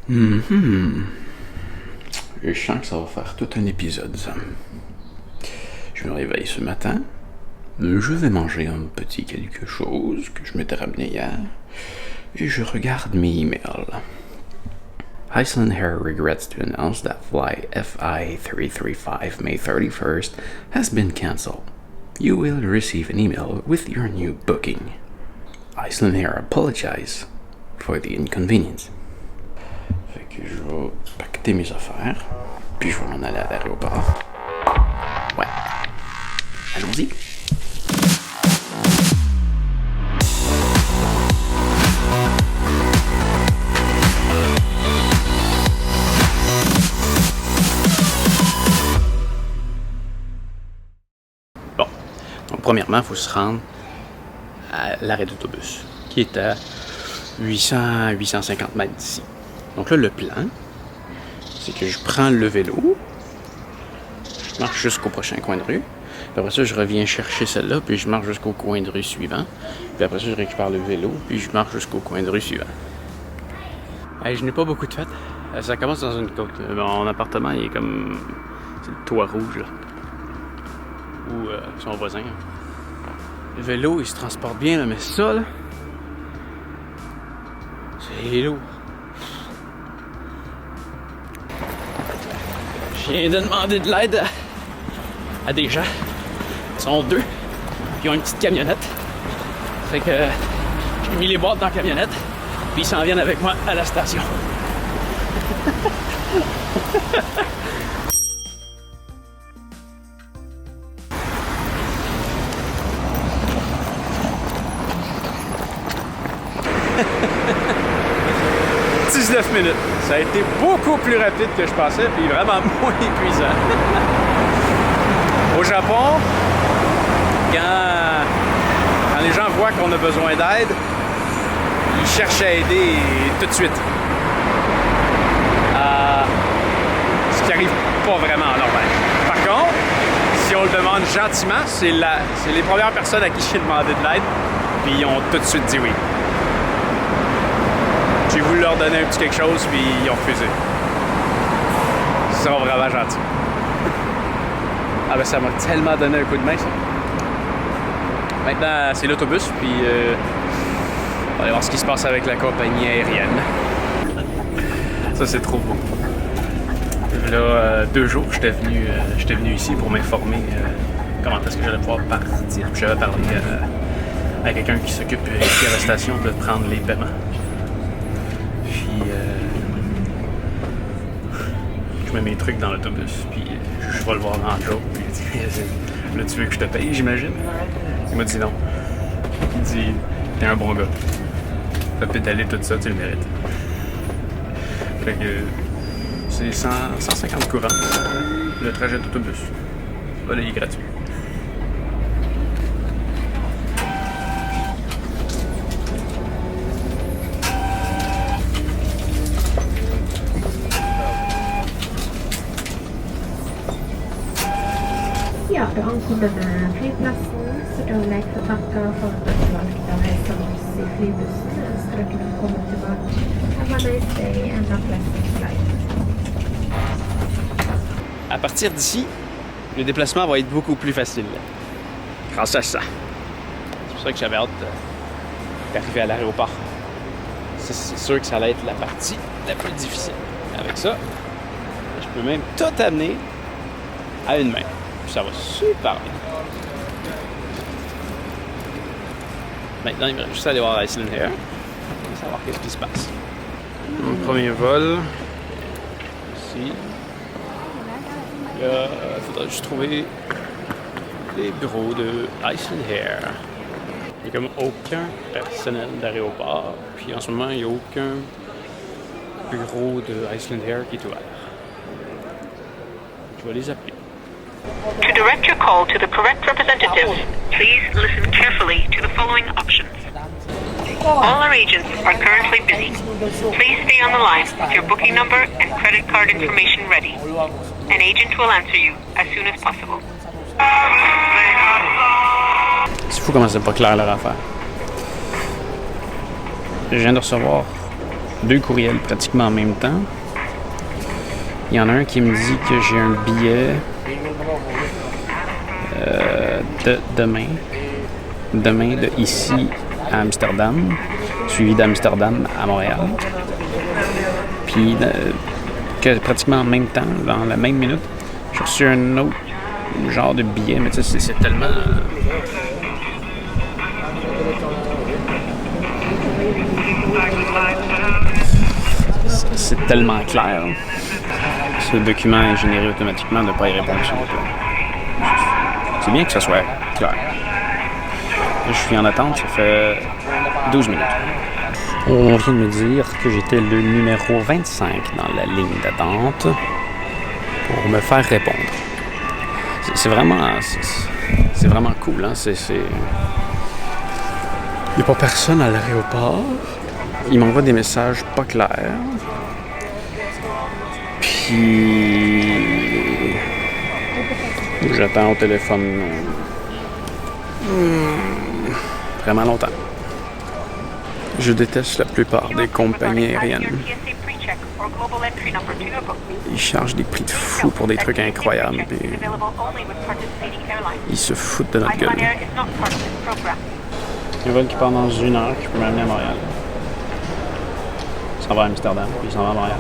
Mhm. Je sens que ça va faire tout un épisode, ça. Je me réveille ce matin. Je vais manger un petit quelque chose que je m'étais ramené hier. Et je regarde mes emails. Icelandair regrets to announce that flight FI335 May 31st has been cancelled. You will receive an email with your new booking. Icelandair apologize for the inconvenience. Fait que je vais pacter mes affaires, puis je vais m'en aller à l'aéroport. Ouais. Allons-y. Bon. Donc, premièrement, il faut se rendre à l'arrêt d'autobus, qui est à 850 mètres d'ici. Donc là, le plan, c'est que je prends le vélo, je marche jusqu'au prochain coin de rue, puis après ça, je reviens chercher celle-là, puis je marche jusqu'au coin de rue suivant, puis après ça, je récupère le vélo, puis je marche jusqu'au coin de rue suivant. Hey, je n'ai pas beaucoup de fête. Ça commence dans une côte. Mon appartement, il est comme... c'est le toit rouge, là. Ou son voisin. Le vélo, il se transporte bien, là, mais ça, là... c'est lourd. Je viens de demander de l'aide à des gens. Ils sont deux. Ils ont une petite camionnette. Fait que j'ai mis les boîtes dans la camionnette. Puis ils s'en viennent avec moi à la station. Minutes. Ça a été beaucoup plus rapide que je pensais, puis vraiment moins épuisant. Au Japon, quand les gens voient qu'on a besoin d'aide, ils cherchent à aider tout de suite. Ce qui n'arrive pas vraiment en Norvège. Par contre, si on le demande gentiment, c'est les premières personnes à qui j'ai demandé de l'aide, puis ils ont tout de suite dit oui. J'ai voulu leur donner un petit quelque chose, puis ils ont refusé. Ils sont vraiment gentils. Ah ben ça m'a tellement donné un coup de main, ça. Maintenant, c'est l'autobus, puis on va aller voir ce qui se passe avec la compagnie aérienne. Ça, c'est trop beau. Là, 2 jours, j'étais venu ici pour m'informer comment est-ce que j'allais pouvoir partir. J'avais parlé à quelqu'un qui s'occupe ici à la station de prendre les paiements. Je mets mes trucs dans l'autobus, puis je vais le voir dans le jour, puis il dit « Là, tu veux que je te paye, j'imagine? » Il m'a dit non. Il dit « T'es un bon gars. T'as pédalé tout ça, tu le mérites. » Fait que c'est 150 courants, le trajet d'autobus. Voilà, il est gratuit. Ja, du ankommer med flyplassen, så da vil jeg få takke for at du valgte å reise med oss i flybussen. Jeg ønsker dere velkommen tilbake. Have a nice day and a pleasant flight. À partir d'ici, le déplacement va être beaucoup plus facile. Grâce à ça. C'est pour ça que j'avais hâte d'arriver à l'aéroport. Ça, c'est sûr que ça allait être la partie la plus difficile. Avec ça, je peux même tout amener à une main. Puis ça va super bien. Maintenant, il me reste juste à aller voir Icelandair et savoir qu'est-ce qui se passe. Mon premier vol, ici. Il faudra juste trouver les bureaux de Icelandair. Il n'y a comme aucun personnel d'aéroport. Puis en ce moment, il n'y a aucun bureau de Icelandair qui est ouvert. Je vais les appeler. To direct your call to the correct representative, please listen carefully to the following options. All our agents are currently busy. Please stay on the line with your booking number and credit card information ready. An agent will answer you as soon as possible. C'est fou comment c'est pas clair leur affaire. Je viens de recevoir 2 courriels pratiquement en même temps. Il y en a un qui me dit que j'ai un billet de demain de ici à Amsterdam, suivi d'Amsterdam à Montréal. Puis, que pratiquement en même temps, dans la même minute, j'ai reçu un autre genre de billet, mais tu sais, c'est tellement... C'est tellement clair. Ce document est généré automatiquement de ne pas y répondre, s'il vous plaît. C'est bien que ça soit clair. Là, je suis en attente, ça fait 12 minutes. On vient de me dire que j'étais le numéro 25 dans la ligne d'attente pour me faire répondre. C'est vraiment cool, hein? Il n'y a pas personne à l'aéroport. Il m'envoie des messages pas clairs. Puis... j'attends au téléphone vraiment longtemps. Je déteste la plupart des compagnies aériennes. Ils chargent des prix de fou pour des trucs incroyables. Et ils se foutent de notre gueule. Il y a un vol qui part dans 1 heure qui peut m'amener à Montréal. Il s'en va à Amsterdam, puis il s'en va à Montréal.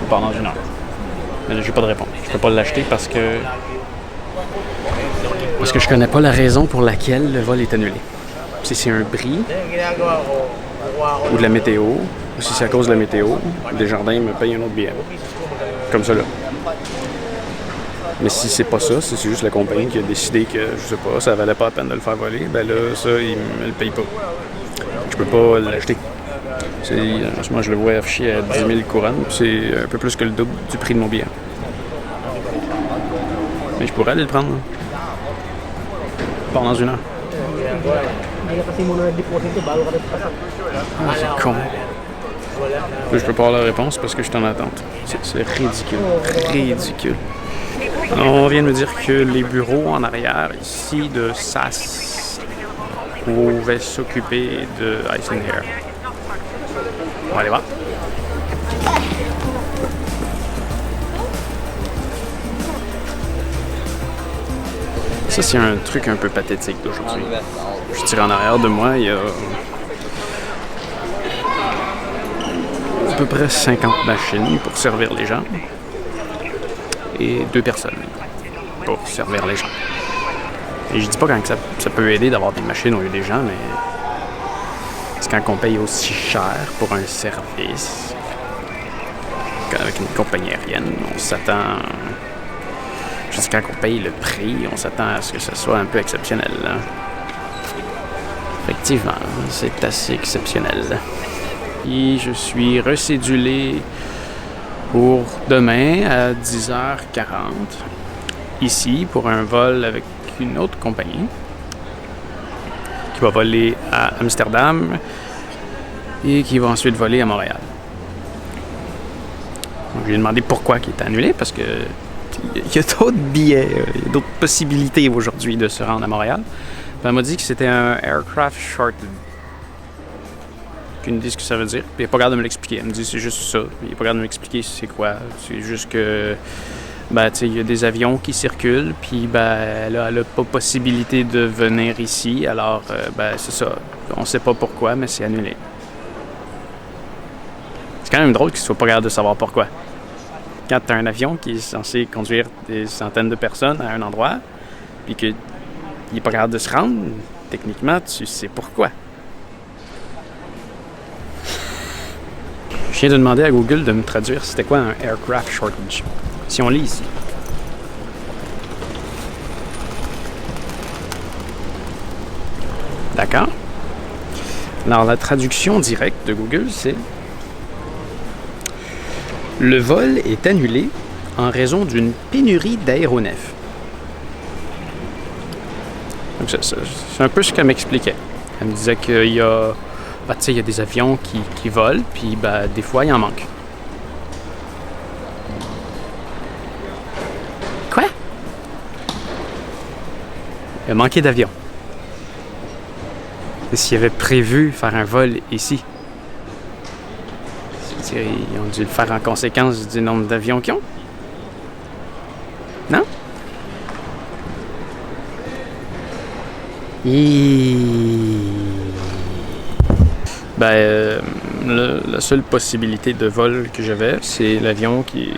Il part dans 1 heure. Mais là, j'ai pas de réponse. Je peux pas l'acheter parce que je connais pas la raison pour laquelle le vol est annulé. Si c'est un bris ou de la météo, ou si c'est à cause de la météo, Desjardins me paye un autre billet. Comme ça là. Mais si c'est pas ça, si c'est juste la compagnie qui a décidé que, je sais pas, ça valait pas la peine de le faire voler, ben là, ça, ils me le payent pas. Je peux pas l'acheter. Moi, je le vois affiché à 10 000 couronnes, puis c'est un peu plus que le double du prix de mon billet. Mais je pourrais aller le prendre. Pendant 1 heure. Ah, c'est con. Là, je peux pas avoir la réponse parce que je suis en attente. C'est ridicule. Ridicule. On vient de me dire que les bureaux en arrière, ici, de SAS, pouvaient s'occuper de Iceland Air. On va aller voir. Ça, c'est un truc un peu pathétique d'aujourd'hui. Je tire en arrière de moi, il y a à peu près 50 machines pour servir les gens et 2 personnes pour servir les gens. Et je dis pas quand ça peut aider d'avoir des machines au lieu des gens, mais c'est quand on paye aussi cher pour un service qu'avec une compagnie aérienne, on s'attend... Juste quand on paye le prix, on s'attend à ce que ce soit un peu exceptionnel. Hein? Effectivement, c'est assez exceptionnel. Et je suis recédulé pour demain à 10h40, ici, pour un vol avec une autre compagnie qui va voler à Amsterdam et qui va ensuite voler à Montréal. Donc, je lui ai demandé pourquoi il est annulé, parce que il y a d'autres billets, il y a d'autres possibilités aujourd'hui de se rendre à Montréal. Puis elle m'a dit que c'était un aircraft shorted. Aucune idée ce que ça veut dire. Puis il n'est pas capable de me l'expliquer. Elle me dit c'est juste ça. Il n'est pas capable de m'expliquer c'est quoi. C'est juste que ben, tu sais, il y a des avions qui circulent, puis ben, elle n'a pas possibilité de venir ici. Alors, ben, c'est ça. On ne sait pas pourquoi, mais c'est annulé. C'est quand même drôle qu'il ne soit pas capable de savoir pourquoi. Quand tu as un avion qui est censé conduire des centaines de personnes à un endroit, puis qu'il n'est pas capable de se rendre, techniquement, tu sais pourquoi. Je viens de demander à Google de me traduire c'était quoi un aircraft shortage. Si on lit ici. D'accord. Alors, la traduction directe de Google, c'est « Le vol est annulé en raison d'une pénurie d'aéronefs. » Donc, c'est un peu ce qu'elle m'expliquait. Elle me disait qu'il y a... Ben, tu sais, il y a des avions qui volent, puis ben, des fois, il en manque. Quoi? Il a manqué d'avions. Et s'il avait prévu faire un vol ici, Je veux dire, ils ont dû le faire en conséquence du nombre d'avions qu'ils ont. Non? Ben, la seule possibilité de vol que j'avais, c'est l'avion qui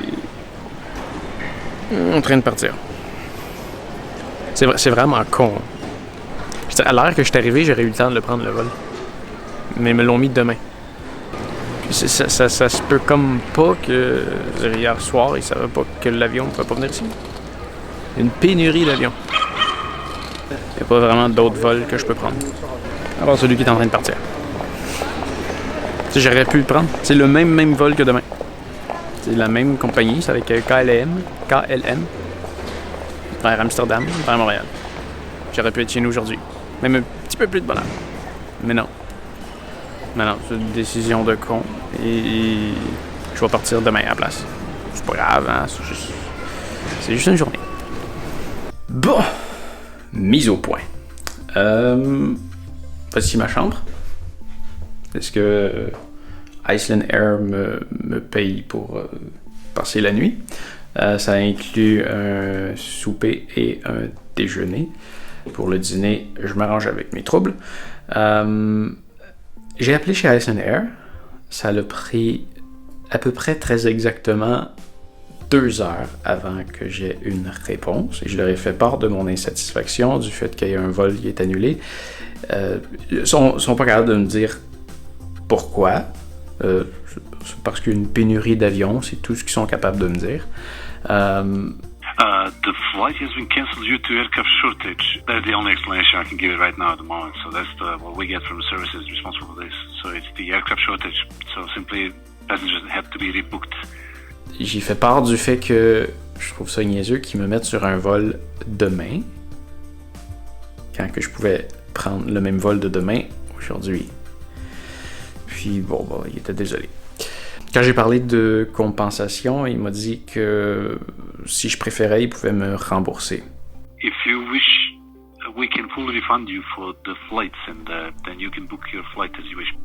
est en train de partir. C'est vraiment con. À l'heure que je suis arrivé, j'aurais eu le temps de le prendre, le vol. Mais ils me l'ont mis demain. Ça se peut comme pas que hier soir, ils savaient pas que l'avion ne pouvait pas venir ici. Une pénurie d'avions. Il n'y a pas vraiment d'autres vols que je peux prendre. À part celui qui est en train de partir. J'aurais pu le prendre. C'est le même vol que demain. C'est la même compagnie, c'est avec KLM, vers Amsterdam, vers Montréal. J'aurais pu être chez nous aujourd'hui. Même un petit peu plus de bonheur. Mais non. Non, c'est une décision de con. Et je vais partir demain à la place. C'est pas grave, hein? C'est juste une journée. Bon. Mise au point. Voici ma chambre. Est-ce que Iceland Air me paye pour passer la nuit? Ça inclut un souper et un déjeuner. Pour le dîner, je m'arrange avec mes troubles. J'ai appelé chez Iceland Air. Ça l'a pris à peu près très exactement 2 heures avant que j'ai une réponse. Et je leur ai fait part de mon insatisfaction du fait qu'il y ait un vol qui est annulé. Ils sont pas capables de me dire pourquoi. C'est parce qu'il y a une pénurie d'avions, c'est tout ce qu'ils sont capables de me dire. The flight has been cancelled due to aircraft shortage. That's the only explanation I can give it right now at the moment. So that's what we get from the services responsible for this. So it's the aircraft shortage. So simply passengers have to be rebooked. J'ai fait part du fait que je trouve ça niaiseux qu'ils me mettent sur un vol demain, quand que je pouvais prendre le même vol de demain aujourd'hui. Puis bon, il était désolé. Quand j'ai parlé de compensation, il m'a dit que si je préférais, il pouvait me rembourser. If you wish, we can fully refund you for the flights and then you can book your flight as you wish.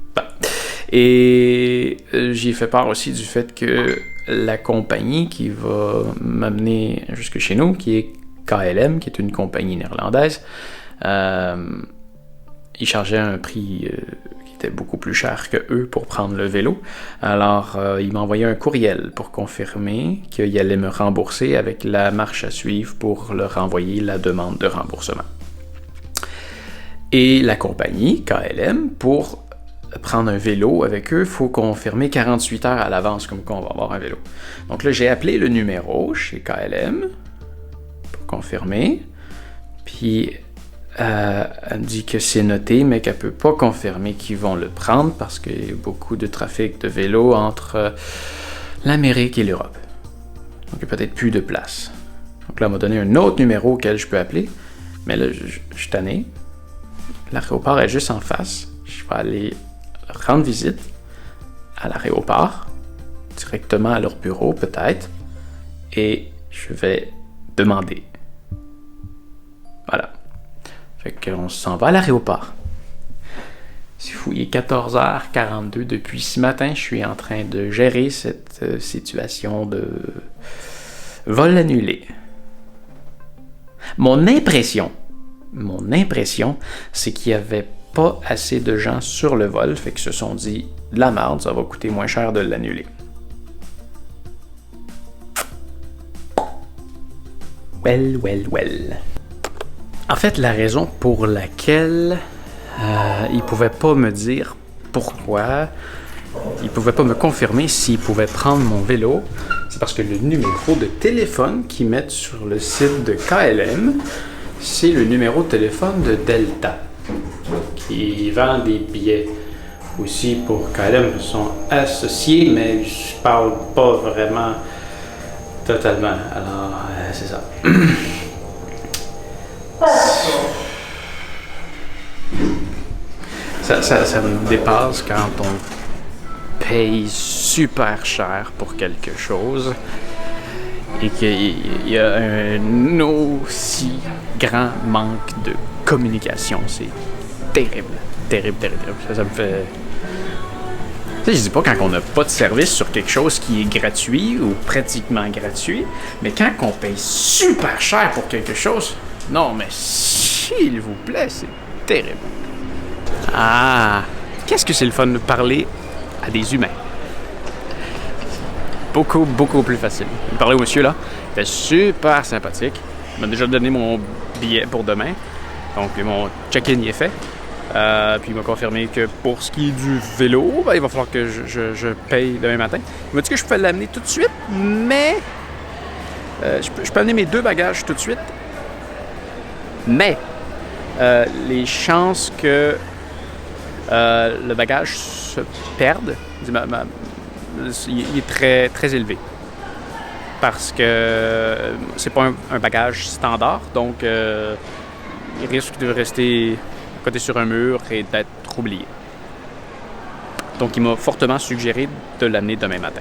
Et j'ai fait part aussi du fait que la compagnie qui va m'amener jusque chez nous, qui est KLM, qui est une compagnie néerlandaise, ils chargeaient un prix qui était beaucoup plus cher que eux pour prendre le vélo. Alors, ils m'ont envoyé un courriel pour confirmer qu'ils allaient me rembourser avec la marche à suivre pour leur envoyer la demande de remboursement. Et la compagnie, KLM, pour prendre un vélo avec eux, il faut confirmer 48 heures à l'avance comme quoi on va avoir un vélo. Donc là, j'ai appelé le numéro chez KLM pour confirmer. Puis elle me dit que c'est noté, mais qu'elle ne peut pas confirmer qu'ils vont le prendre parce qu'il y a beaucoup de trafic de vélos entre l'Amérique et l'Europe. Donc il n'y a peut-être plus de place. Donc là, elle m'a donné un autre numéro auquel je peux appeler. Mais là, je suis tanné. L'aéroport est juste en face. Je vais aller rendre visite à l'aéroport, directement à leur bureau peut-être, et je vais demander. Voilà. Fait qu'on s'en va à l'aéroport. C'est fou, il est 14h42 depuis ce matin, je suis en train de gérer cette situation de vol annulé. Mon impression, c'est qu'il y avait pas assez de gens sur le vol, fait qu'ils se sont dit de la merde, ça va coûter moins cher de l'annuler. Well. En fait, la raison pour laquelle ils pouvaient pas me dire pourquoi, ils pouvaient pas me confirmer s'ils pouvaient prendre mon vélo, c'est parce que le numéro de téléphone qu'ils mettent sur le site de KLM, c'est le numéro de téléphone de Delta, qui vend des billets aussi pour KLM. Ils sont associés, mais je parle pas vraiment totalement. Alors, c'est ça. Ça me dépasse quand on paye super cher pour quelque chose et qu'il y a un aussi grand manque de communication. C'est terrible. Ça me fait... Tu sais, je dis pas quand on n'a pas de service sur quelque chose qui est gratuit ou pratiquement gratuit, mais quand on paye super cher pour quelque chose, non, mais s'il vous plaît, c'est terrible. Ah, qu'est-ce que c'est le fun de parler à des humains? Beaucoup, beaucoup plus facile. Je parlais au monsieur, là, il était super sympathique. Il m'a déjà donné mon billet pour demain, donc mon check-in y est fait. Puis il m'a confirmé que pour ce qui est du vélo, ben, il va falloir que je paye demain matin. Il m'a dit que je pouvais l'amener tout de suite, mais je peux amener mes 2 bagages tout de suite. Mais les chances que le bagage se perde, il est très, très élevé. Parce que c'est pas un bagage standard, donc il risque de rester côté sur un mur et d'être oublié. Donc, il m'a fortement suggéré de l'amener demain matin.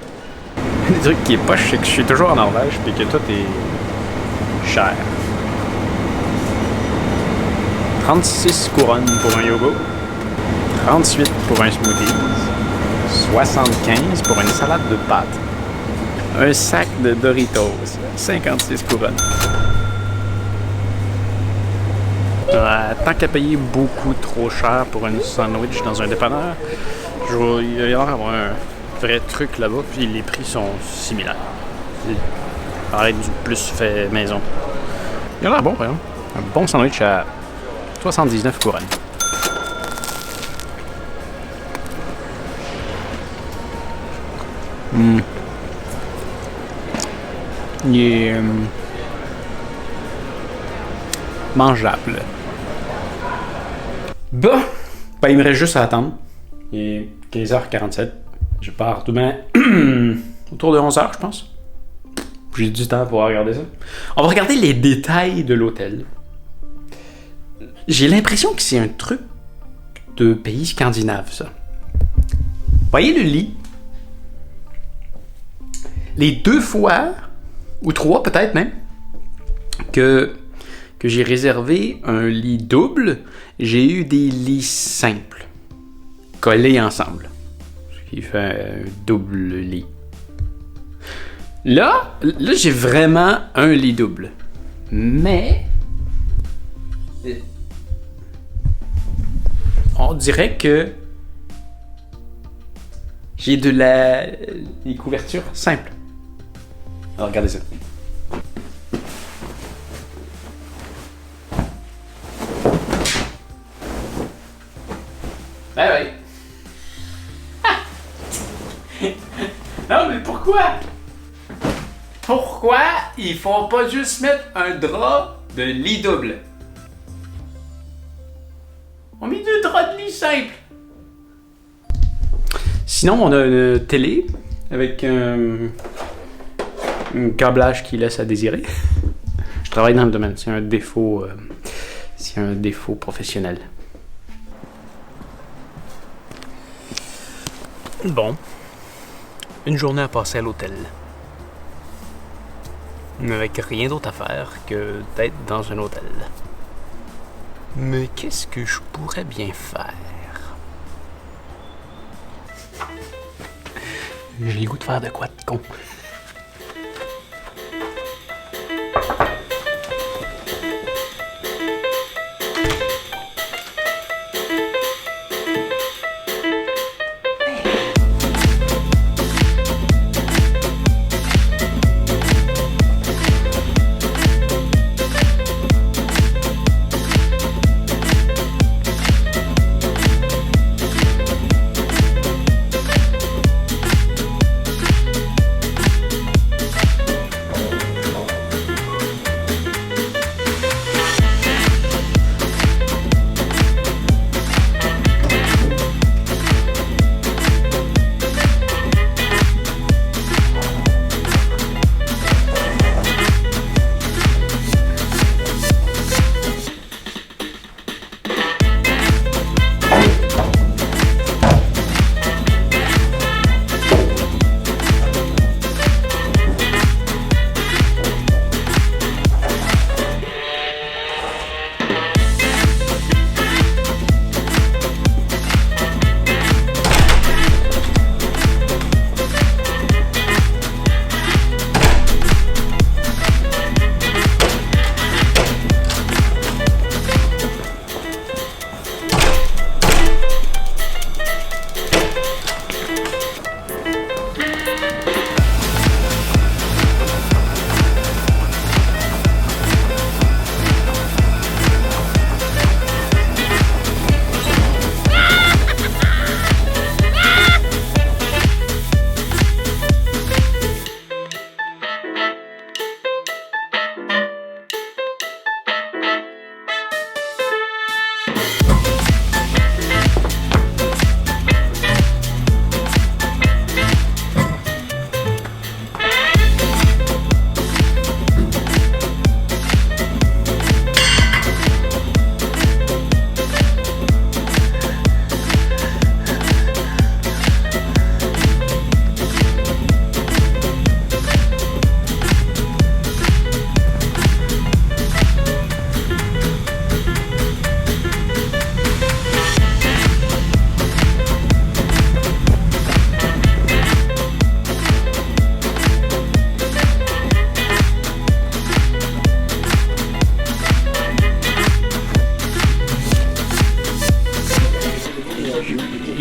Le truc qui est poche, c'est que je suis toujours en Norvège et que tout est cher. 36 couronnes pour un yogourt, 38 pour un smoothie, 75 pour une salade de pâtes, un sac de Doritos, 56 couronnes. Tant qu'à payer beaucoup trop cher pour un sandwich dans un dépanneur, il va y avoir un vrai truc là-bas, puis les prix sont similaires. Pareil, du plus fait maison. Il a l'air bon, par exemple. Un bon sandwich à 79 couronnes. Il est mangeable. Bon, ben, il me reste juste à attendre. Il est 15h47. Je pars demain autour de 11h, je pense. J'ai du temps pour regarder ça. On va regarder les détails de l'hôtel. J'ai l'impression que c'est un truc de pays scandinave, ça. Voyez le lit? Les 2 fois, ou 3 peut-être même, que j'ai réservé un lit double, j'ai eu des lits simples, collés ensemble. Ce qui fait un double lit. Là, j'ai vraiment un lit double. Mais on dirait que j'ai des couvertures simples. Alors, regardez ça. Ben oui. Non, mais pourquoi? Pourquoi ils font pas juste mettre un drap de lit double? On met 2 draps de lit simples. Sinon, on a une télé avec un câblage qui laisse à désirer. Je travaille dans le domaine. C'est un défaut professionnel. Bon. Une journée à passer à l'hôtel. Avec rien d'autre à faire que d'être dans un hôtel. Mais qu'est-ce que je pourrais bien faire? J'ai le goût de faire de quoi de con.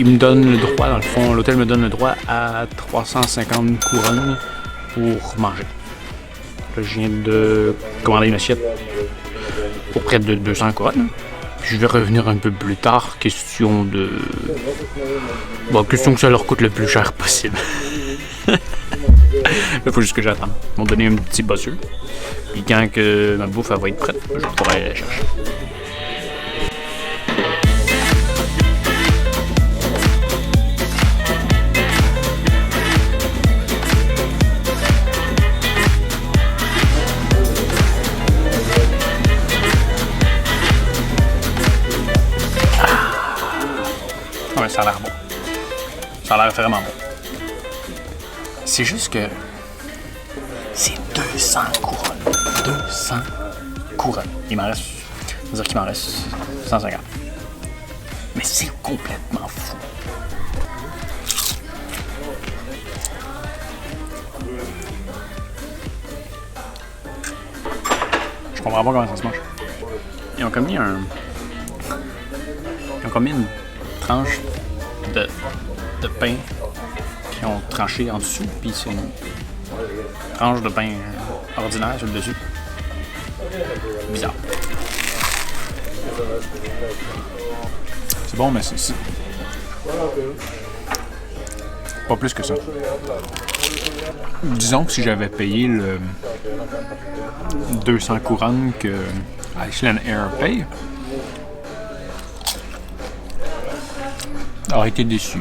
il me donne le droit, dans le fond, l'hôtel me donne le droit à 350 couronnes pour manger. Là, je viens de commander une assiette pour près de 200 couronnes. Je vais revenir un peu plus tard, question de... Bon, question que ça leur coûte le plus cher possible. Il faut juste que j'attende. Ils m'ont donné un petit buzzer. Puis quand que ma bouffe elle va être prête, je pourrai aller la chercher. Ouais, ça a l'air bon. Ça a l'air vraiment bon. C'est juste que c'est 200 couronnes. 200 couronnes. Il m'en reste... Ça veut dire qu'il m'en reste 150. Mais c'est complètement fou. Je comprends pas comment ça se mange. Ils ont commis une tranche de pain qui ont tranché en dessous, puis c'est une tranche de pain ordinaire sur le dessus. Bizarre. C'est bon, mais c'est pas plus que ça. Disons que si j'avais payé le 200 couronnes que Iceland Air paye, j'aurais été déçu.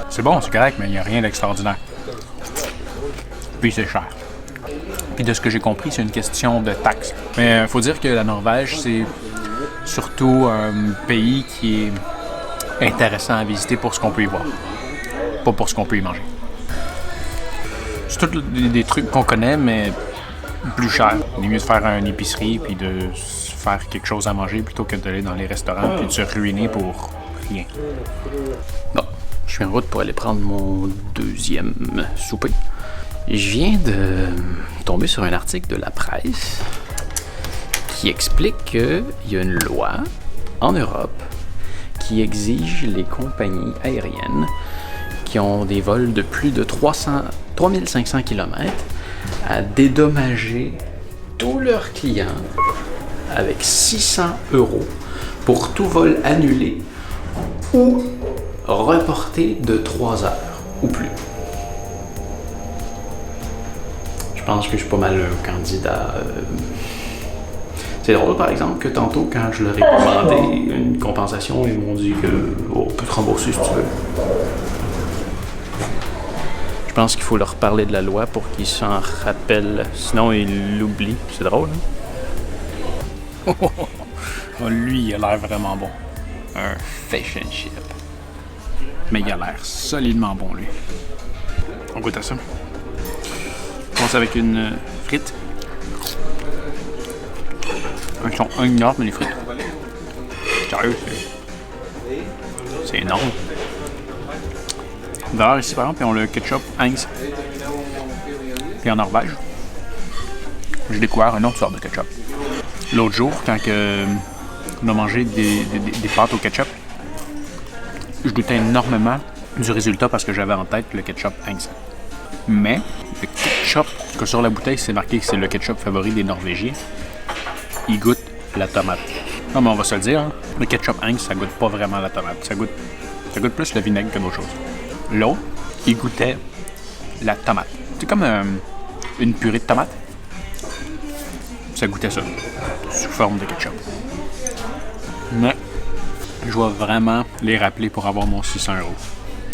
C'est bon, c'est correct, mais il n'y a rien d'extraordinaire. Puis c'est cher. Puis de ce que j'ai compris, c'est une question de taxes. Mais il faut dire que la Norvège, c'est surtout un pays qui est intéressant à visiter pour ce qu'on peut y voir. Pas pour ce qu'on peut y manger. C'est tous des trucs qu'on connaît, mais plus cher. Il est mieux de faire une épicerie puis de se faire quelque chose à manger plutôt que d'aller dans les restaurants puis de se ruiner pour rien. Bon, je suis en route pour aller prendre mon deuxième souper. Je viens de tomber sur un article de la presse qui explique qu'il y a une loi en Europe qui exige les compagnies aériennes qui ont des vols de plus de 3500 km à dédommager tous leurs clients avec 600 € pour tout vol annulé ou reporté de 3 heures ou plus. Je pense que je suis pas mal un candidat. C'est drôle, par exemple, que tantôt, quand je leur ai demandé une compensation, ils m'ont dit que on peut te rembourser si tu veux. Je pense qu'il faut leur parler de la loi pour qu'ils s'en rappellent. Sinon, ils l'oublient. C'est drôle, hein? Oh, lui, il a l'air vraiment bon. Un fish and chip. Mais il a l'air solidement bon, lui. On goûte à ça. On commence avec une frite. Ils sont énormes, les frites. Sérieux, c'est énorme. D'ailleurs, ici, par exemple, ils ont le ketchup Heinz. Puis en Norvège, j'ai découvert une autre sorte de ketchup. L'autre jour, quand on a mangé des pâtes au ketchup, je doutais énormément du résultat parce que j'avais en tête le ketchup Heinz. Mais le ketchup, que sur la bouteille, c'est marqué que c'est le ketchup favori des Norvégiens. Il goûte la tomate. Non, mais on va se le dire, hein, le ketchup Heinz, ça goûte pas vraiment la tomate. Ça goûte plus le vinaigre que d'autres choses. L'autre, il goûtait la tomate. C'est comme une purée de tomate. Ça goûtait ça, sous forme de ketchup. Mais je dois vraiment les rappeler pour avoir mon 600 €.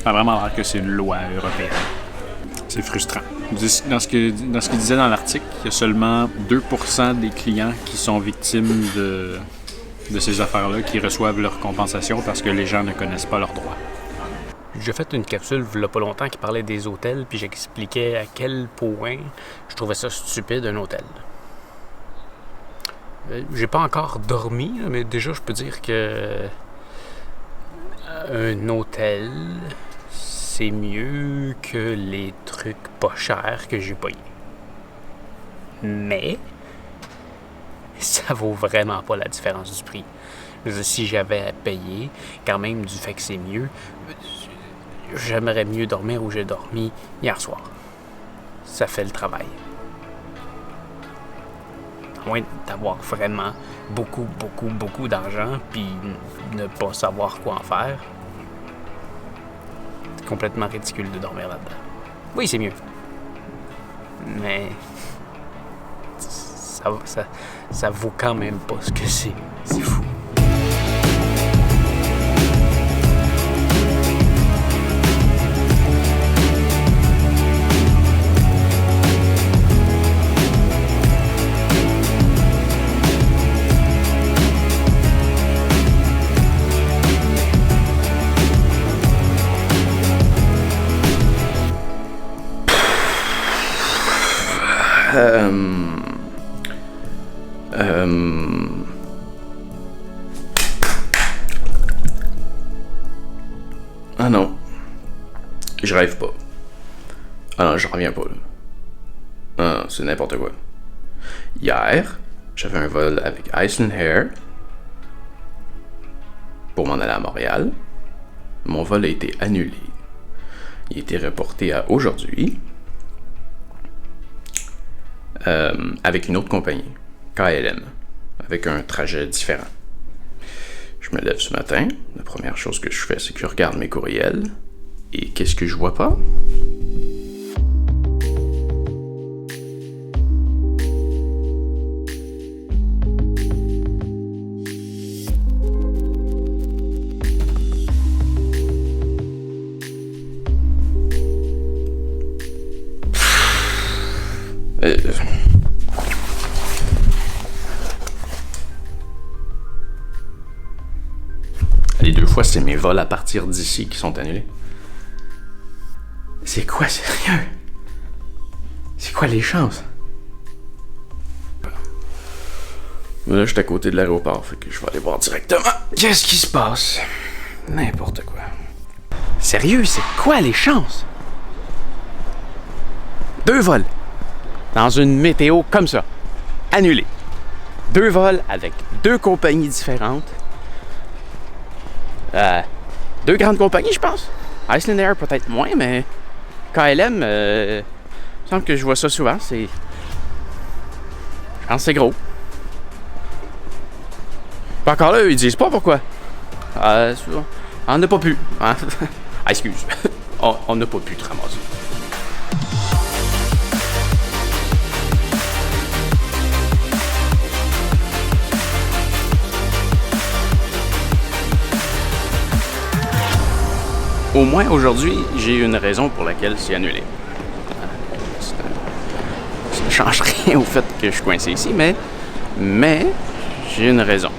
Ça a vraiment l'air que c'est une loi européenne. C'est frustrant. Dans ce qu'il disait dans l'article, il y a seulement 2% des clients qui sont victimes de ces affaires-là qui reçoivent leur compensation parce que les gens ne connaissent pas leurs droits. J'ai fait une capsule il y a pas longtemps qui parlait des hôtels, puis j'expliquais à quel point je trouvais ça stupide, un hôtel. J'ai pas encore dormi, mais déjà je peux dire que un hôtel, c'est mieux que les trucs pas chers que j'ai payés. Mais ça vaut vraiment pas la différence du prix. Si j'avais à payer, quand même, du fait que c'est mieux, j'aimerais mieux dormir où j'ai dormi hier soir. Ça fait le travail. À moins d'avoir vraiment beaucoup d'argent puis ne pas savoir quoi en faire. C'est complètement ridicule de dormir là-dedans. Oui, c'est mieux. Mais ça vaut quand même pas ce que c'est. C'est fou. Ah non. Je rêve pas. Ah non, je reviens pas, là. Ah non, c'est n'importe quoi. Hier, j'avais un vol avec Iceland Air pour m'en aller à Montréal. Mon vol a été annulé. Il a été reporté à aujourd'hui. Avec une autre compagnie, KLM, avec un trajet différent. Je me lève ce matin, la première chose que je fais, c'est que je regarde mes courriels, et qu'est-ce que je vois pas? Les 2 fois, c'est mes vols à partir d'ici qui sont annulés. C'est quoi, sérieux? C'est quoi les chances? Mais là, je suis à côté de l'aéroport, fait que je vais aller voir directement. Qu'est-ce qui se passe? N'importe quoi. Sérieux, c'est quoi les chances? 2 vols. Dans une météo comme ça. Annulés. 2 vols avec 2 compagnies différentes. 2 grandes compagnies, je pense. Iceland Air, peut-être moins, mais KLM, il me semble que je vois ça souvent. Je pense que c'est gros. Puis encore là, ils disent pas pourquoi. On n'a pas pu. Hein? Ah, excuse. On n'a pas pu te ramasser. Au moins, aujourd'hui, j'ai une raison pour laquelle c'est annulé. Ça ne change rien au fait que je suis coincé ici, mais j'ai une raison.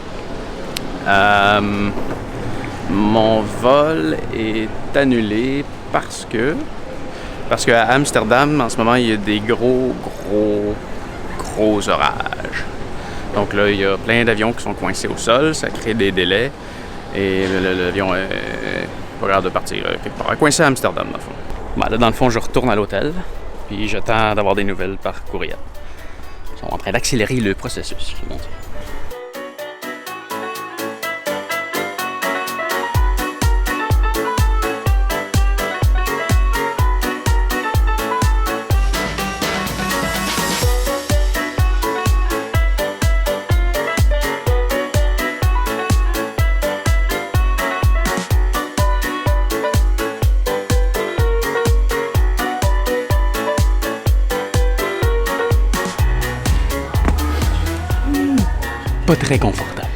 Mon vol est annulé parce qu'à Amsterdam, en ce moment, il y a des gros orages. Donc là, il y a plein d'avions qui sont coincés au sol, ça crée des délais, et l'avion est pas grave de partir quelque part. Coincé à Amsterdam, dans le fond. Ben, là, dans le fond, je retourne à l'hôtel, puis j'attends d'avoir des nouvelles par courriel. Ils sont en train d'accélérer le processus. Pas très confortable.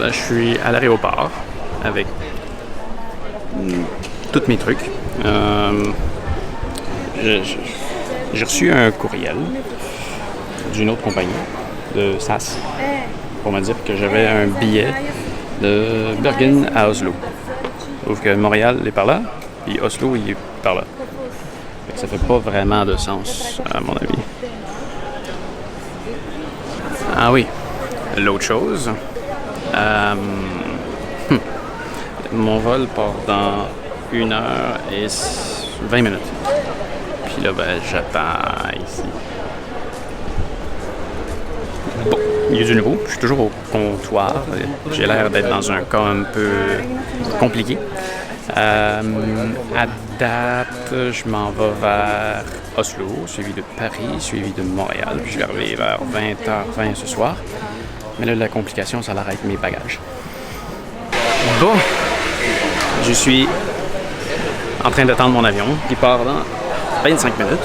Je suis à l'aéroport avec tous mes trucs. J'ai reçu un courriel d'une autre compagnie, de SAS, pour me dire que j'avais un billet de Bergen à Oslo. Sauf que Montréal est par là, puis Oslo il est par là. Fait que ça fait pas vraiment de sens, à mon avis. Ah oui. L'autre chose, mon vol part dans 1h20. Puis là, ben, j'attends ici. Bon, il y a du nouveau. Je suis toujours au comptoir. J'ai l'air d'être dans un cas un peu compliqué. À date, je m'en vais vers Oslo, suivi de Paris, suivi de Montréal. Je vais arriver vers 20h20 ce soir. Mais là, la complication, ça l'arrête mes bagages. Bon, je suis en train d'attendre mon avion qui part dans 25 minutes.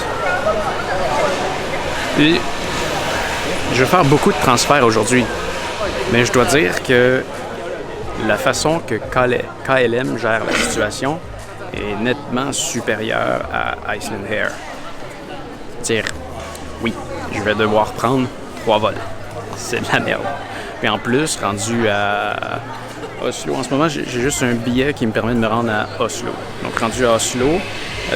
Et je vais faire beaucoup de transferts aujourd'hui. Mais je dois dire que la façon que KLM gère la situation est nettement supérieure à Iceland Air. Dire, oui, je vais devoir prendre 3 vols. C'est de la merde. Puis en plus, rendu à Oslo, en ce moment, j'ai juste un billet qui me permet de me rendre à Oslo. Donc rendu à Oslo,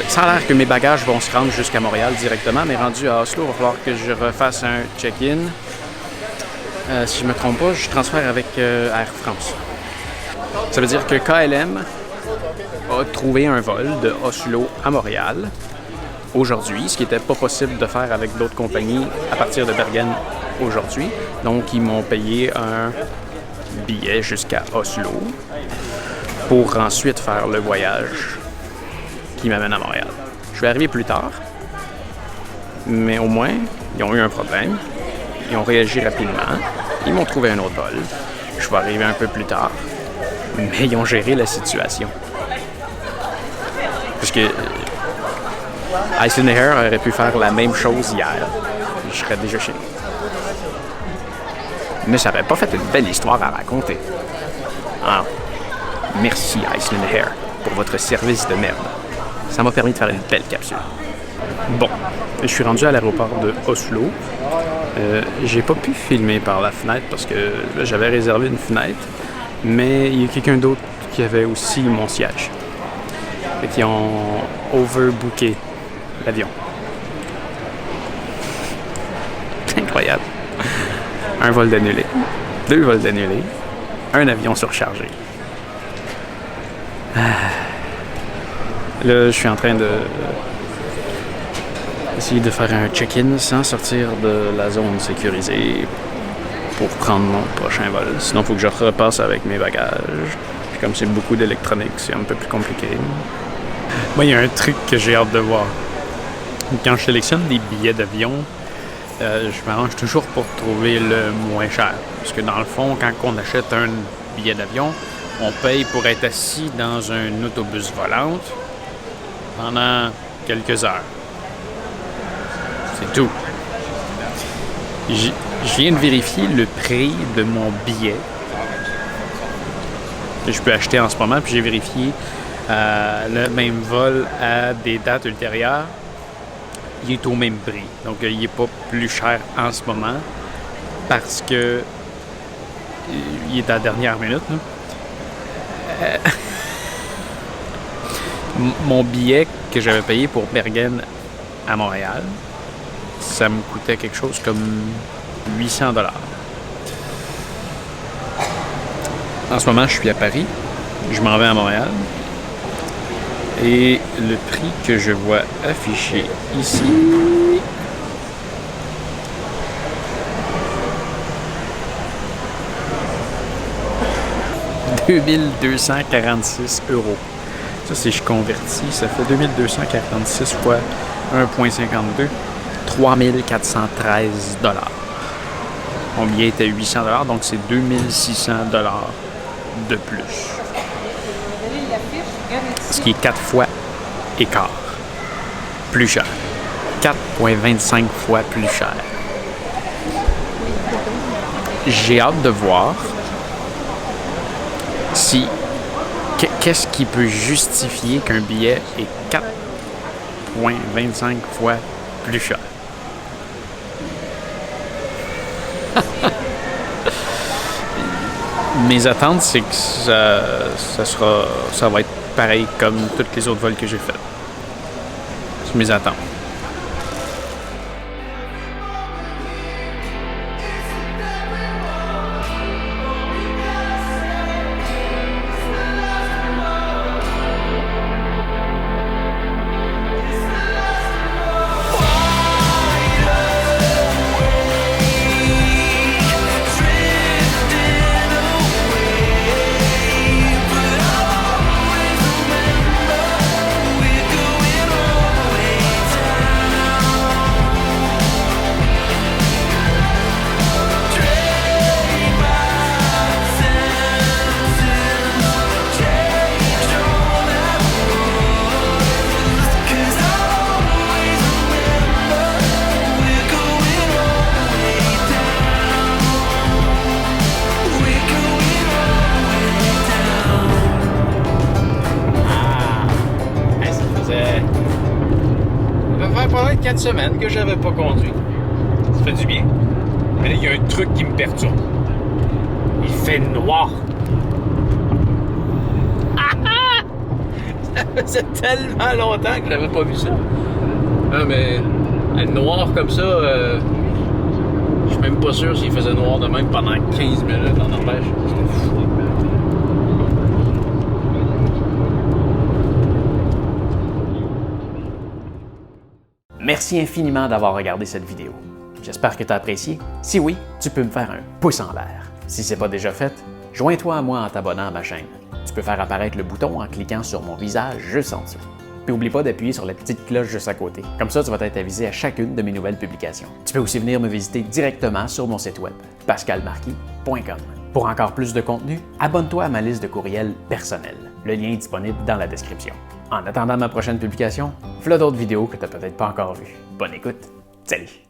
ça a l'air que mes bagages vont se rendre jusqu'à Montréal directement, mais rendu à Oslo, il va falloir que je refasse un check-in. Si je ne me trompe pas, je transfère avec Air France. Ça veut dire que KLM a trouvé un vol de Oslo à Montréal aujourd'hui, ce qui n'était pas possible de faire avec d'autres compagnies à partir de Bergen aujourd'hui. Donc, ils m'ont payé un billet jusqu'à Oslo pour ensuite faire le voyage qui m'amène à Montréal. Je vais arriver plus tard, mais au moins, ils ont eu un problème. Ils ont réagi rapidement. Ils m'ont trouvé un autre vol. Je vais arriver un peu plus tard, mais ils ont géré la situation. Parce que Iceland Air aurait pu faire la même chose hier. Je serais déjà chez nous. Mais ça n'aurait pas fait une belle histoire à raconter. Ah, merci Iceland Air pour votre service de merde. Ça m'a permis de faire une belle capsule. Bon, je suis rendu à l'aéroport de Oslo. J'ai pas pu filmer par la fenêtre parce que là, j'avais réservé une fenêtre, mais il y a quelqu'un d'autre qui avait aussi mon siège. Fait qu'ils ont overbooké l'avion. C'est incroyable. Un vol d'annulé, 2 vols d'annulé, un avion surchargé. Là, je suis en train de essayer de faire un check-in sans sortir de la zone sécurisée pour prendre mon prochain vol. Sinon, il faut que je repasse avec mes bagages. Puis comme c'est beaucoup d'électronique, c'est un peu plus compliqué. Moi, il y a un truc que j'ai hâte de voir. Quand je sélectionne des billets d'avion, je m'arrange toujours pour trouver le moins cher. Parce que dans le fond, quand on achète un billet d'avion, on paye pour être assis dans un autobus volante pendant quelques heures. C'est tout. Je viens de vérifier le prix de mon billet que je peux acheter en ce moment, puis j'ai vérifié le même vol à des dates ultérieures. Il est au même prix. Donc, il n'est pas plus cher en ce moment parce que il est à la dernière minute. Mon billet que j'avais payé pour Bergen à Montréal, ça me coûtait quelque chose comme 800 $. En ce moment, je suis à Paris. Je m'en vais à Montréal. Et le prix que je vois affiché ici, « 2246 €. Ça, si je convertis, ça fait 2246 fois 1,52, 3413 $. Mon billet était 800 $, donc c'est 2600 $ de plus. Ce qui est 4 fois et quart plus cher. 4,25 fois plus cher. J'ai hâte de voir si qu'est-ce qui peut justifier qu'un billet est 4,25 fois plus cher. Mes attentes, c'est que ça va être pareil comme tous les autres vols que j'ai faits. C'est mes attentes. faire peut-être 4 semaines que j'avais pas conduit. Ça fait du bien. Mais là, il y a un truc qui me perturbe. Il fait noir. Ça faisait tellement longtemps que j'avais pas vu ça. Ah, mais être noir comme ça, je suis même pas sûr s'il faisait noir de même pendant 15 minutes en Norvège. C'était fou. Merci infiniment d'avoir regardé cette vidéo. J'espère que tu as apprécié. Si oui, tu peux me faire un pouce en l'air. Si ce n'est pas déjà fait, joins-toi à moi en t'abonnant à ma chaîne. Tu peux faire apparaître le bouton en cliquant sur mon visage juste en dessous. Puis n'oublie pas d'appuyer sur la petite cloche juste à côté. Comme ça, tu vas être avisé à chacune de mes nouvelles publications. Tu peux aussi venir me visiter directement sur mon site web, pascalmarquis.com. Pour encore plus de contenu, abonne-toi à ma liste de courriels personnels. Le lien est disponible dans la description. En attendant ma prochaine publication, voilà d'autres vidéos que tu n'as peut-être pas encore vues. Bonne écoute, salut!